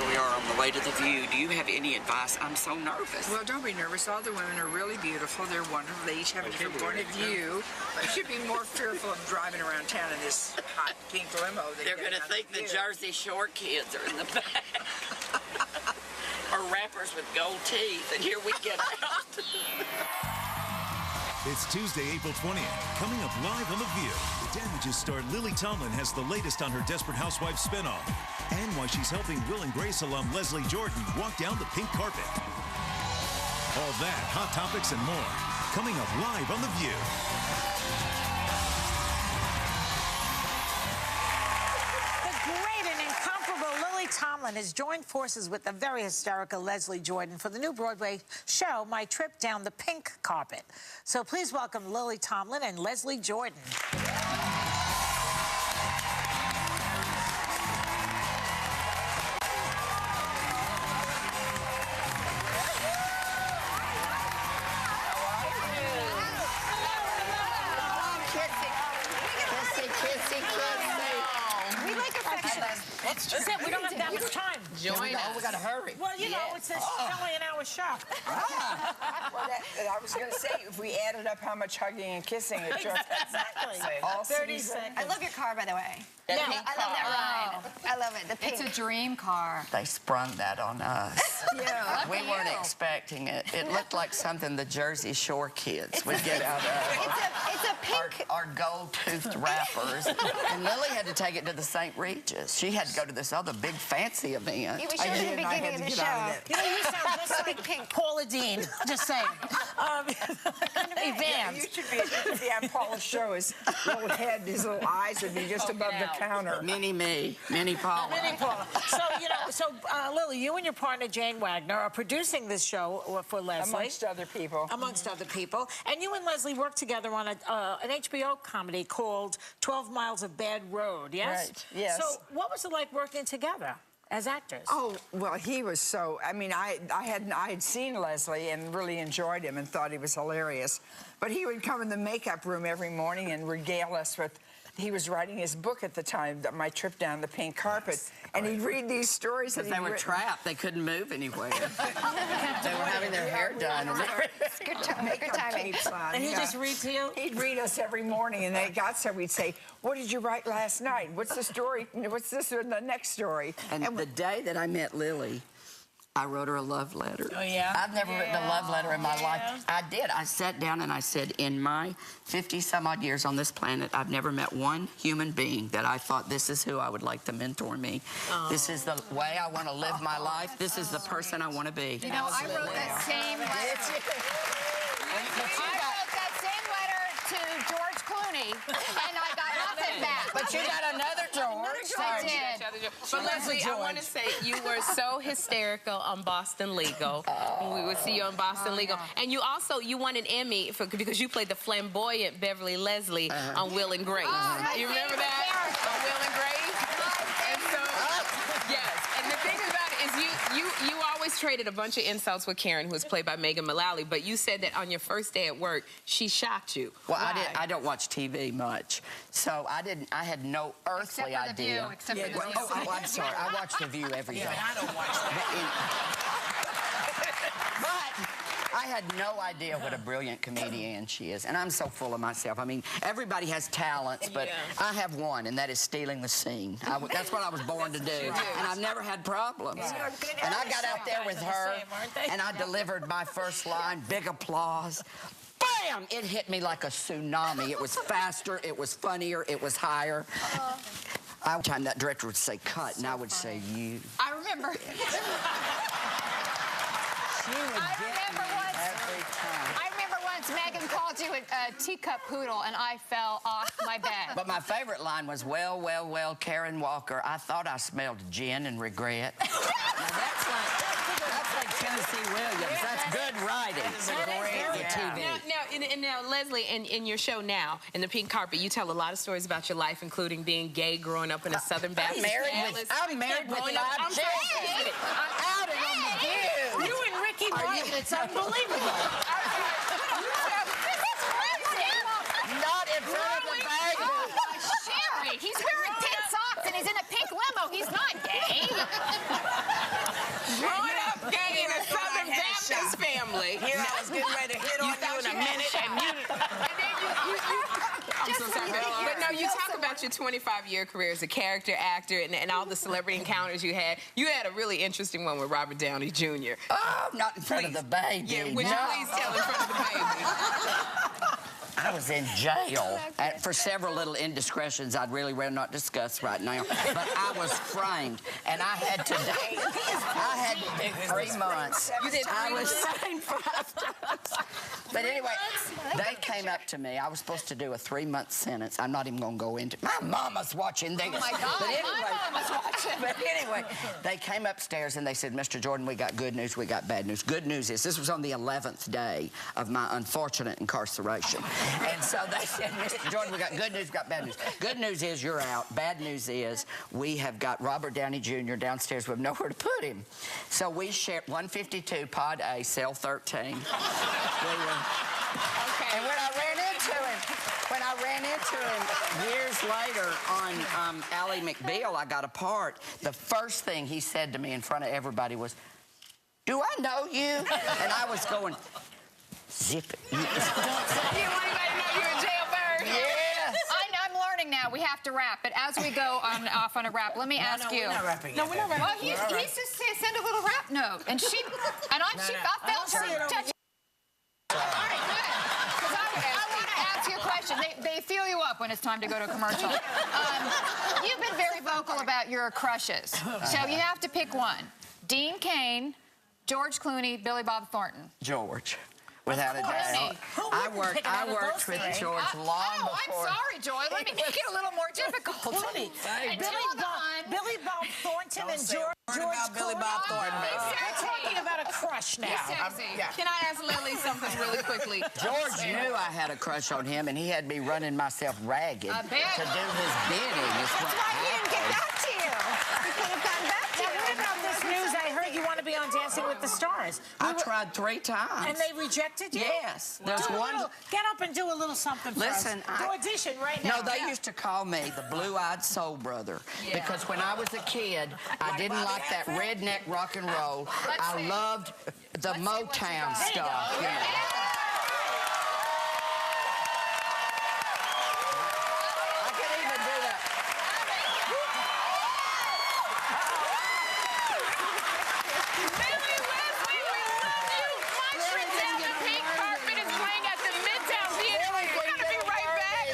here we are on the way to The View. Do you have any advice? I'm so nervous. Well, don't be nervous. All the women are really beautiful. They're wonderful. They each have a different point of view. But you should be more fearful of driving around town in this hot pink limo. They're going to think the Jersey Shore kids are in the back. Or rappers with gold teeth. And here we get out. It's Tuesday, April 20th. Coming up live on The View, The Damages star Lily Tomlin has the latest on her Desperate Housewives spinoff and why she's helping Will and Grace alum Leslie Jordan walk down the pink carpet. All that, hot topics, and more coming up live on The View. Tomlin has joined forces with the very hysterical Leslie Jordan for the new Broadway show, My Trip Down the Pink Carpet. So please welcome Lily Tomlin and Leslie Jordan. That's it. We don't have that much time. Join us. We got to hurry. Well, you know, it's only an hour show. Well, I was going to say, if we added up how much hugging and kissing it took. Exactly. All 30 seconds. I love your car, by the way. Yeah, I love that ride. I love it. The pink. It's a dream car. They sprung that on us. Yeah. We weren't expecting it. It looked like something the Jersey Shore kids would get out of. It's a pink. Our gold-toothed rappers. And Lily had to take it to the St. Regis. She had to go to this other big fancy event. We showed at the beginning of the show. You know, you sound just like pink. Paula Dean. Just saying. Hey, Vans. You should be on Paula's show. His little head, his little eyes would be just above the counter. Mini me, mini Paula. Mini Paula. So, Lily, you and your partner, Jane Wagner, are producing this show for Leslie. Amongst other people. Amongst other people. And you and Leslie worked together on an HBO comedy called 12 Miles of Bad Road, yes? Right, yes. So what was it like working together as actors? Oh, well, he was so, I mean, I had seen Leslie and really enjoyed him and thought he was hilarious. But he would come in the makeup room every morning and regale us with, he was writing his book at the time, My Trip Down the Pink Carpet, and he'd read these stories that they were trapped. They couldn't move anywhere. They were having their hair done. Good timing. And he just read to you? He'd read us every morning, and they got so we'd say, what did you write last night? What's the story? What's this or the next story? And the day that I met Lily, I wrote her a love letter. Oh, yeah? I've never written a love letter in my life. I did. I sat down and I said, in my 50-some-odd years on this planet, I've never met one human being that I thought, this is who I would like to mentor me. Oh. This is the way I want to live my life. This is the person I want to be. You know, I wrote that same letter. I wrote that same letter to George Clooney, and I got nothing back. But you got another George. I did. But Leslie, I want to say you were so hysterical on Boston Legal. When we would see you on Boston Legal. And you also, you won an Emmy because you played the flamboyant Beverly Leslie on Will and Grace. You remember that? On Will and Grace? And so, yes. And the thing about it is you always traded a bunch of insults with Karen, who was played by Megan Mullally, but you said that on your first day at work, she shocked you. Well, I don't watch TV much, so I had no earthly idea. Except for The View. Oh, I'm sorry. I watch The View every day. I don't watch that. But I had no idea what a brilliant comedian she is, and I'm so full of myself. I mean, everybody has talents, but I have one, and that is stealing the scene. That's what I was born to do, and I've never had problems. And I got out there with her, and I delivered my first line, big applause. Bam! It hit me like a tsunami. It was faster, it was funnier, it was higher. Every time that director would say cut, and I would say you. I remember. I remember once Megan called you a teacup poodle, and I fell off my bed. But my favorite line was, well, well, well, Karen Walker, I thought I smelled gin and regret. Now that's like Tennessee Williams. That's good writing. Now, Leslie, in your show now, in the Pink Carpet, you tell a lot of stories about your life, including being gay, growing up in a Southern Baptist family. I'm married with live children. I'm out on The View. You and Ricky Martin, it's unbelievable. Not in front of the bag. Sherry, he's wearing 10 socks and he's in a pink limo. He's not gay. his family. Here I was getting ready to hit on you in a minute, and you... I'm so sorry. But no, you talk about your 25-year career as a character actor and all the celebrity encounters you had. You had a really interesting one with Robert Downey Jr. Oh, not in front of the baby. Yeah, would you please tell in front of the baby? I was in jail for several little indiscretions I'd really rather not discuss right now. But I was framed, and I had to I had 3 months. You did 3 I was months? framed 5 times. But anyway, they came up to me. I was supposed to do a 3-month sentence. I'm not even going to go into it. My mama's watching this. Oh, my God, but anyway, my mama's watching. But anyway, they came upstairs, and they said, Mr. Jordan, we got good news, we got bad news. Good news is this was on the 11th day of my unfortunate incarceration. And so they said, Mr. Jordan, we got good news, we got bad news. Good news is you're out. Bad news is we have got Robert Downey Jr. downstairs. We have nowhere to put him. So we shared 152, Pod A, Cell 13. Okay. And when I ran into him years later on Ally McBeal, I got a part. The first thing he said to me in front of everybody was, "Do I know you?" And I was going, "Zip it." You want anybody to know you're in jail first? Yes. I'm learning now. We have to wrap. But as we go off on a wrap, let me ask you. We're not rapping No, we're not Well, rapping. he's just send a little rap note, and she I felt her touch. All right, good. 'Cause I want to ask you a question. They feel you up when it's time to go to a commercial. You've been very vocal about your crushes, so you have to pick one: Dean Cain, George Clooney, Billy Bob Thornton. George, without a doubt. I worked with George long before. I'm sorry, Joy. Let me make it a little more difficult. Billy Bob Thornton and George Billy Bob Thornton. We're talking about a crush now. Sexy. Can I ask Lily something really quickly? George knew I had a crush on him, and he had me running myself ragged I bet. to do his bidding. That's why he didn't get back to you. He could have gotten back to you. Now, what about this news? I heard you want to be on Dancing with the Stars. I tried 3 times. And they rejected you? Yes. There's Do a one. little- get up and do a little something for us. Listen, Do audition right now. No, they used to call me the blue-eyed soul brother because when I was a kid, I didn't like that redneck rock and roll. I loved the Motown stuff. You know. I could even do that. Lily Leslie, we love you. My trip down the pink carpet is playing at the Midtown Theater. We're going to be right back.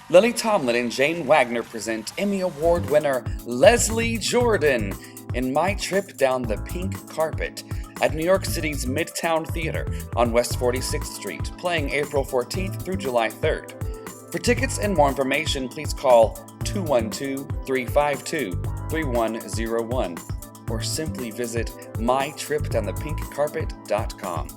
Lily Tomlin and Jane Wagner present Emmy Award winner Leslie Jordan in My Trip Down the Pink Carpet at New York City's Midtown Theater on West 46th Street, playing April 14th through July 3rd. For tickets and more information, please call 212-352-3101 or simply visit mytripdownthepinkcarpet.com.